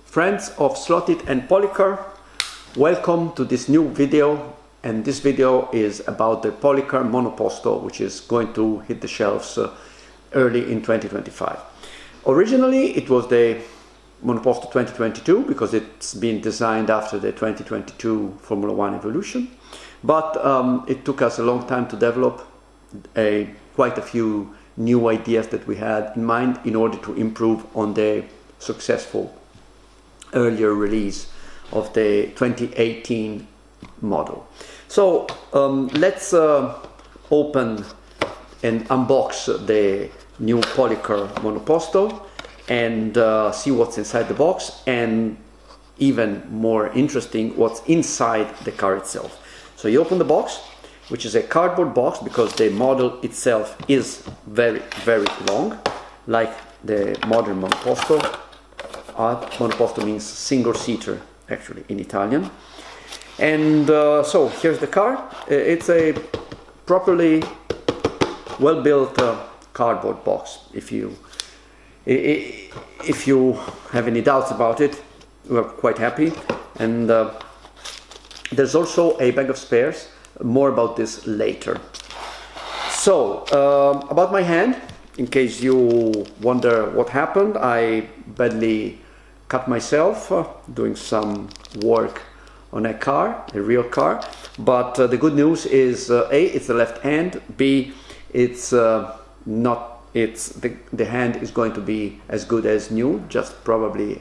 Friends of Slotted and Policar, welcome to this new video, and this video is about the Policar Monoposto, which is going to hit the shelves early in 2025. Originally it was the Monoposto 2022 because it's been designed after the 2022 Formula One Evolution, but it took us a long time to develop quite a few new ideas that we had in mind in order to improve on the successful earlier release of the 2018 model. So let's open and unbox the new Policar Monoposto and see what's inside the box, and even more interesting, what's inside the car itself. So you open the box, which is a cardboard box because the model itself is very long, like the modern Monoposto. Monoposto means single-seater, actually, in Italian. And so here's the car. It's a properly well-built cardboard box. If you have any doubts about it, we're quite happy. And there's also a bag of spares. More about this later. So about my hand, in case you wonder what happened, I badly cut myself doing some work on a car, a real car. But the good news is A, it's the left hand. B, it's not. It's the hand is going to be as good as new, just probably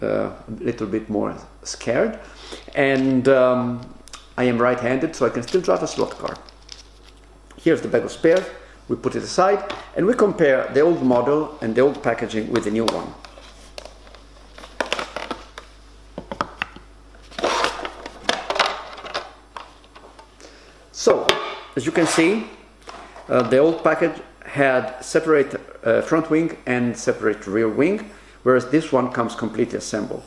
a little bit more scared. And I am right-handed, so I can still drive a slot car. Here's the bag of spares. We put it aside and we compare the old model and the old packaging with the new one. So, as you can see, the old package had separate front wing and separate rear wing, whereas this one comes completely assembled.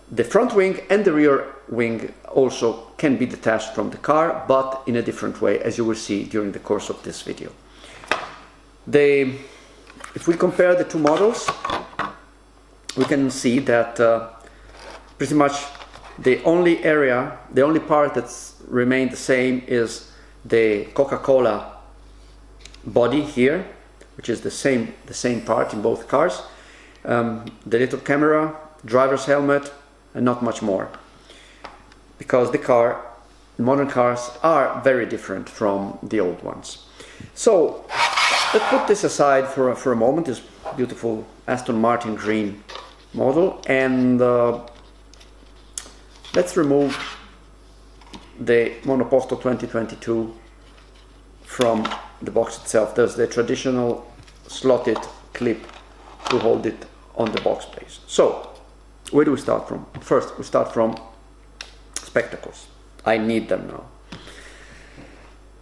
The front wing and the rear wing also can be detached from the car, but in a different way, as you will see during the course of this video. If we compare the two models, we can see that pretty much the only part that's remained the same is the Coca-Cola body here, which is the same part in both cars. The little camera, driver's helmet, and not much more, because modern cars are very different from the old ones. So let's put this aside for a moment, this beautiful Aston Martin green model, and let's remove the Monoposto 2022 from the box itself. There's the traditional slotted clip to hold it on the box base. So where do we start from? First, we start from spectacles. I need them now.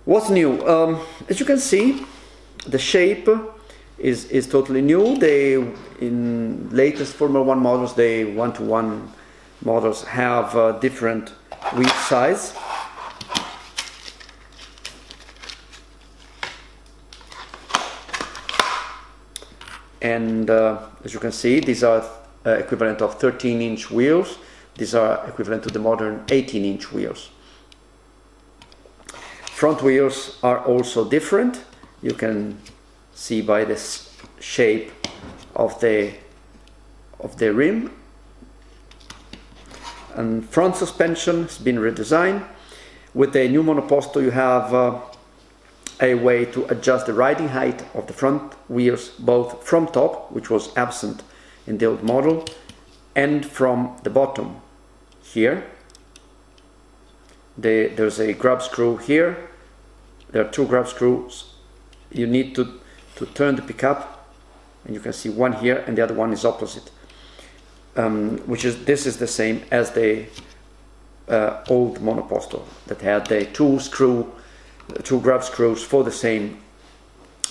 What's new? As you can see, the shape is totally new. In latest Formula One models, the 1-to-1 models have different wheel size. And as you can see, these are equivalent of 13-inch wheels. These are equivalent to the modern 18-inch wheels. Front wheels are also different. You can see by this shape of the rim. And front suspension has been redesigned. With the new Monoposto, you have a way to adjust the riding height of the front wheels, both from top, which was absent in the old model, and from the bottom here. There's a grab screw here. There are two grab screws. You need to turn the pickup, and you can see one here and the other one is opposite, this is the same as the old Monoposto that had the two grab screws for the same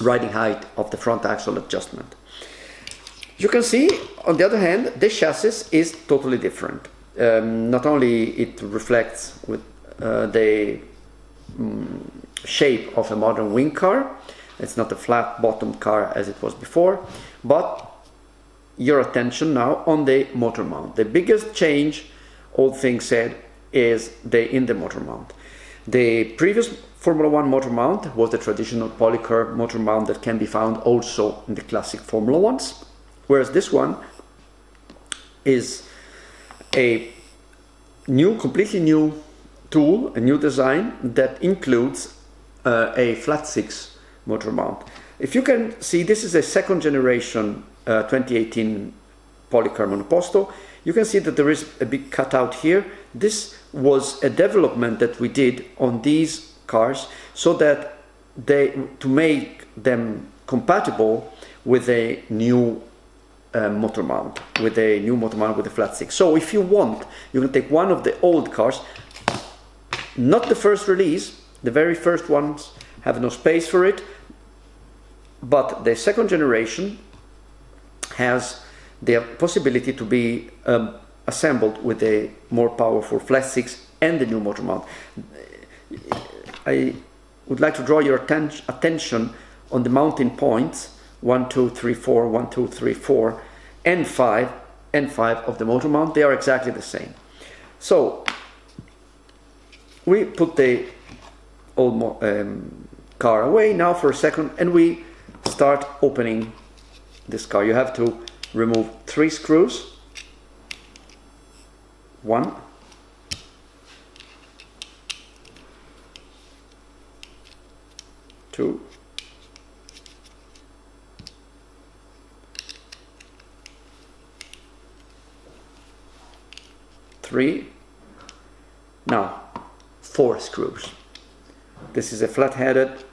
riding height of the front axle adjustment. You can see, on the other hand, the chassis is totally different. Not only it reflects with the shape of a modern wing car, it's not a flat bottom car as it was before, but your attention now on the motor mount. The biggest change, all things said, is in the motor mount. The previous Formula 1 motor mount was the traditional Policar motor mount that can be found also in the classic Formula 1s, whereas this one is a completely new tool, a new design that includes a flat 6 motor mount. If you can see, this is a second generation 2018 Policar Monoposto. You can see that there is a big cutout here. This was a development that we did on these cars so that to make them compatible with a new motor mount, with a flat 6. So if you want, you can take one of the old cars, not the first release, the very first ones have no space for it, but the second generation has the possibility to be assembled with a more powerful flat 6 and the new motor mount. I would like to draw your attention on the mounting points 1, 2, 3, 4, 1, 2, 3, 4, and 5 of the motor mount. They are exactly the same. So we put the old car away now for a second, and we start opening this car. You have to remove 3 screws. 1, 2, 3, now 4 screws. This is a flat-headed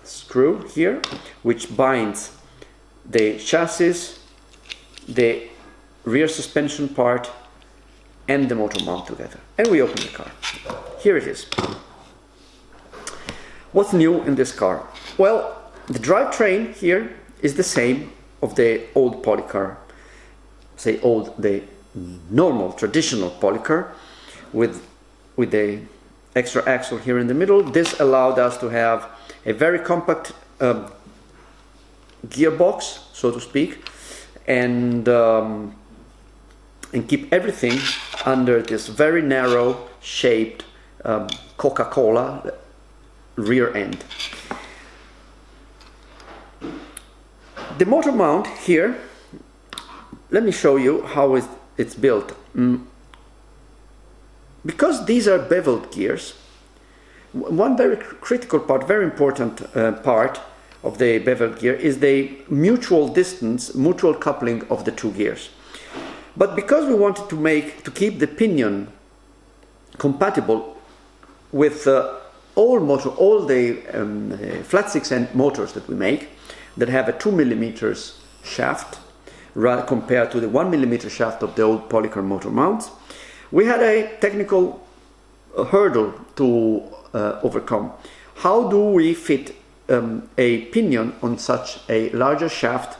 screw here, which binds the chassis, the rear suspension part, and the motor mount together. And we open the car. Here it is. What's new in this car? Well, the drivetrain here is the same of the old Policar, the normal traditional Policar, with the extra axle here in the middle. This allowed us to have a very compact gearbox, so to speak, and keep everything under this very narrow shaped Coca-Cola rear end. The motor mount here, let me show you how it's built. Because these are beveled gears, one very critical part, very important part of the beveled gear is the mutual distance, mutual coupling of the two gears. But because we wanted to keep the pinion compatible with all the flat 6 end motors that we make, that have a 2 millimeters shaft compared to the 1 millimeter shaft of the old Policar motor mounts, we had a technical hurdle to overcome. How do we fit a pinion on such a larger shaft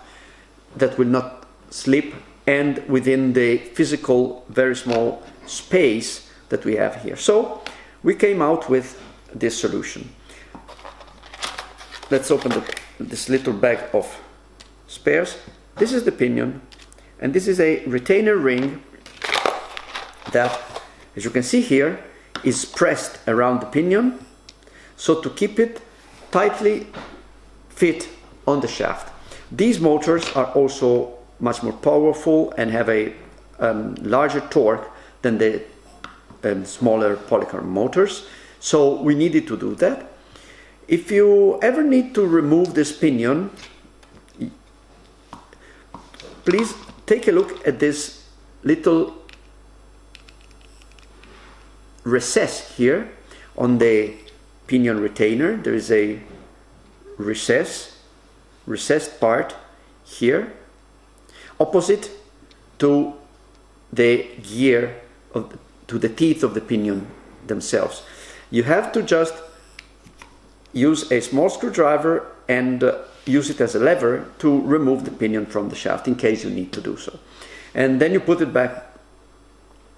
that will not slip and within the physical very small space that we have here? So we came out with this solution. Let's open this little bag of spares. This is the pinion, and this is a retainer ring that, as you can see here, is pressed around the pinion, so to keep it tightly fit on the shaft. These motors are also much more powerful and have a larger torque than the smaller Policar motors, so we needed to do that. If you ever need to remove this pinion, please take a look at this little recess here on the pinion retainer. There is a recessed part here opposite to the gear to the teeth of the pinion themselves. You have to just use a small screwdriver and use it as a lever to remove the pinion from the shaft in case you need to do so. And then you put it back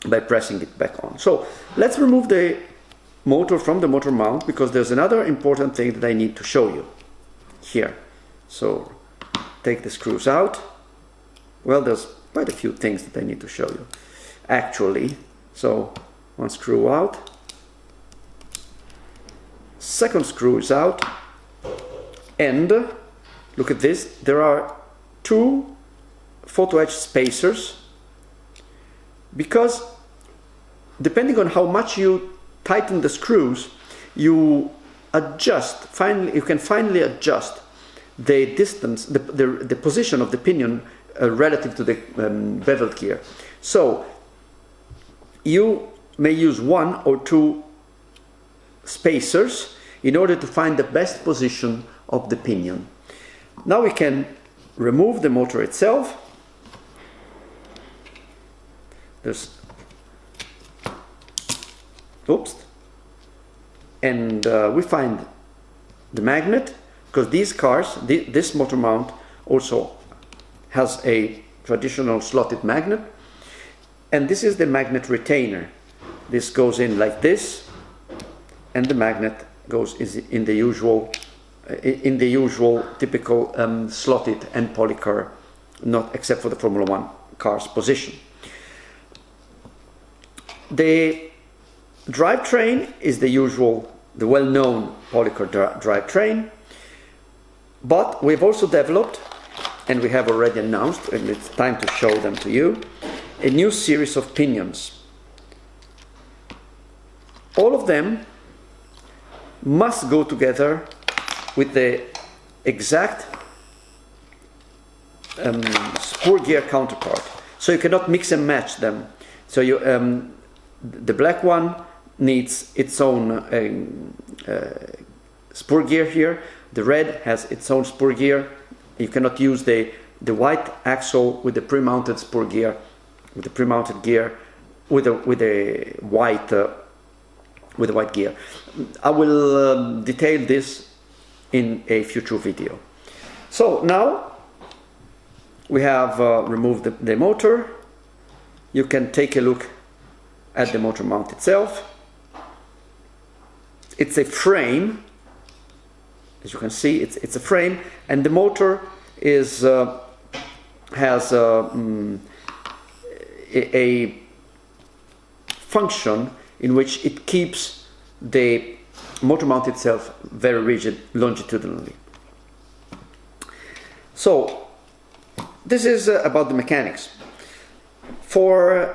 by pressing it back on. So let's remove the motor from the motor mount, because there's another important thing that I need to show you here. So take the screws out. Well, there's quite a few things that I need to show you actually. So one screw out, second screw is out, and look at this, there are two photo etch spacers, because depending on how much you tighten the screws, you can finally adjust the distance, the position of the pinion relative to the beveled gear. So you may use one or two spacers in order to find the best position of the pinion. Now we can remove the motor itself. And we find the magnet, because these cars, this motor mount also has a traditional slotted magnet, and this is the magnet retainer. This goes in like this, and the magnet goes in the usual typical slotted and Policar, not except for the Formula One car's position. The drivetrain is the well-known Policar drivetrain, but we've also developed, and we have already announced, and it's time to show them to you, a new series of pinions. All of them must go together with the exact spur gear counterpart, so you cannot mix and match them. So the black one needs its own spur gear here. The red has its own spur gear. You cannot use the white axle with the pre-mounted spur gear, with the pre-mounted gear with a white gear. I will detail this in a future video. So now we have removed the motor. You can take a look at the motor mount itself. It's a frame, as you can see. It's a frame, and the motor has a function in which it keeps the motor mount itself very rigid longitudinally. So this is about the mechanics. To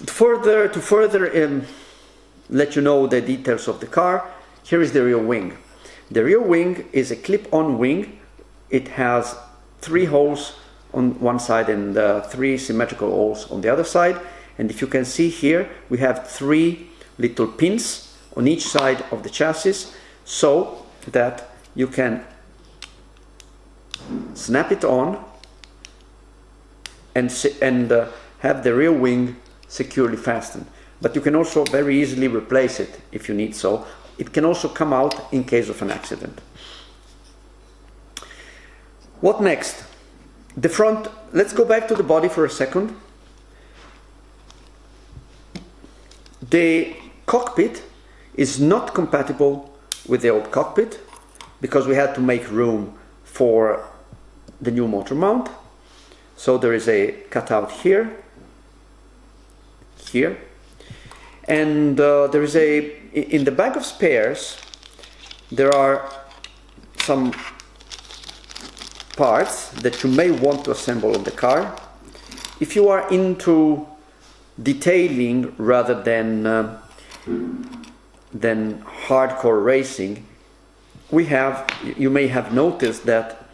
further let you know the details of the car, here is the rear wing. The rear wing is a clip-on wing. It has 3 holes on one side and 3 symmetrical holes on the other side. And if you can see here, we have 3 little pins on each side of the chassis, so that you can snap it on and have the rear wing securely fastened. But you can also very easily replace it if you need so. It can also come out in case of an accident. What next? The front. Let's go back to the body for a second. The cockpit is not compatible with the old cockpit because we had to make room for the new motor mount. So there is a cutout here, and there is in the bag of spares there are some parts that you may want to assemble on the car. If you are into detailing rather than hardcore racing, you may have noticed that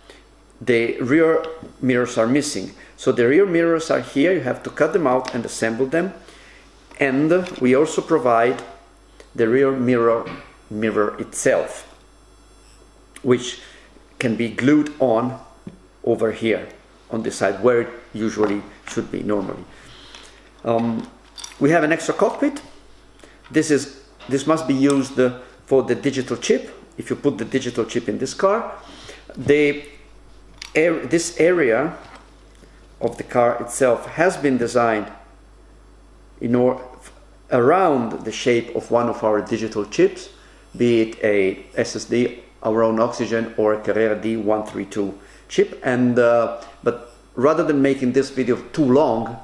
the rear mirrors are missing. So the rear mirrors are here. You have to cut them out and assemble them. And we also provide the rear mirror itself, which can be glued on over here on this side where it usually should be normally. We have an extra cockpit. This must be used for the digital chip. If you put the digital chip in this car, this area of the car itself has been designed around the shape of one of our digital chips, be it a SSD, our own oxygen, or a Carrera D132 chip, and but rather than making this video too long,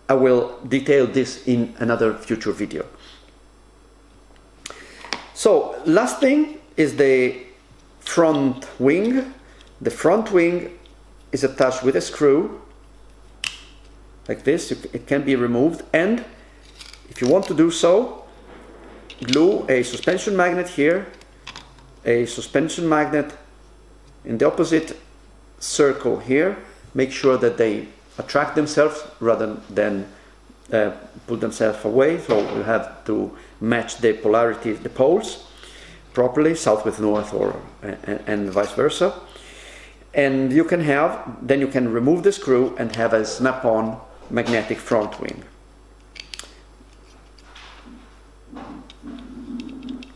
I will detail this in another future video. So last thing is the front wing. The front wing is attached with a screw like this. It can be removed, and if you want to do so, glue a suspension magnet here, a suspension magnet in the opposite circle here. Make sure that they attract themselves rather than pull themselves away, so you have to match the polarity, the poles properly, south with north, or and vice versa. And you can then you can remove the screw and have a snap-on magnetic front wing.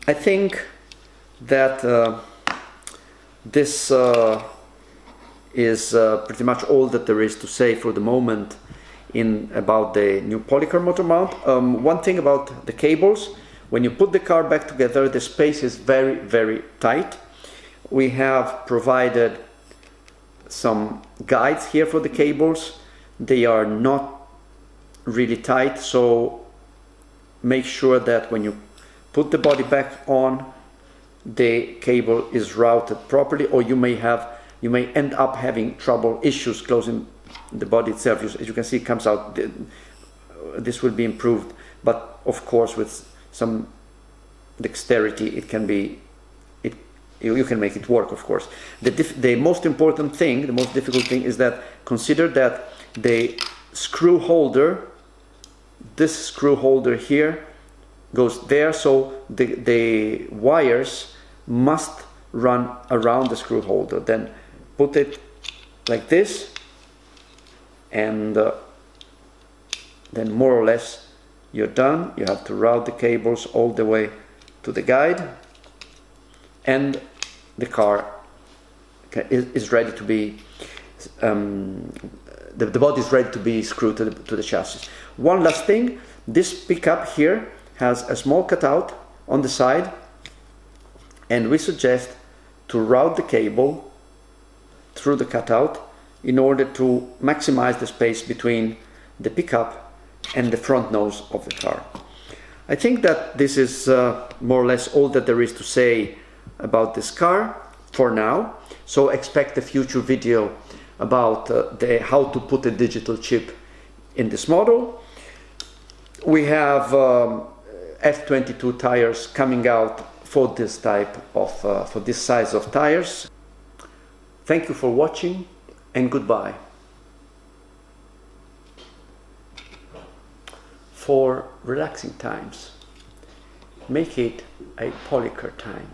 I think that this is pretty much all that there is to say for the moment about the new Policar motor mount. One thing about the cables: when you put the car back together, the space is very, very tight. We have provided some guides here for the cables. They are not really tight, so make sure that when you put the body back on, the cable is routed properly, or you may end up having issues closing the body itself. As you can see, it comes out. This will be improved, but of course with some dexterity you can make it work, of course. The most important thing, the most difficult thing, is that consider that the screw holder, this screw holder here, goes there, so the wires must run around the screw holder. Then put it like this, and then more or less you're done. You have to route the cables all the way to the guide, and the car is ready to be the body is ready to be screwed to the chassis. One last thing: this pickup here has a small cutout on the side, and we suggest to route the cable through the cutout in order to maximize the space between the pickup and the front nose of the car. I think that this is more or less all that there is to say about this car for now. So expect a future video about how to put a digital chip in this model. We have F22 tires coming out for this type of for this size of tires. Thank you for watching, and goodbye. For relaxing times, make it a Policar time.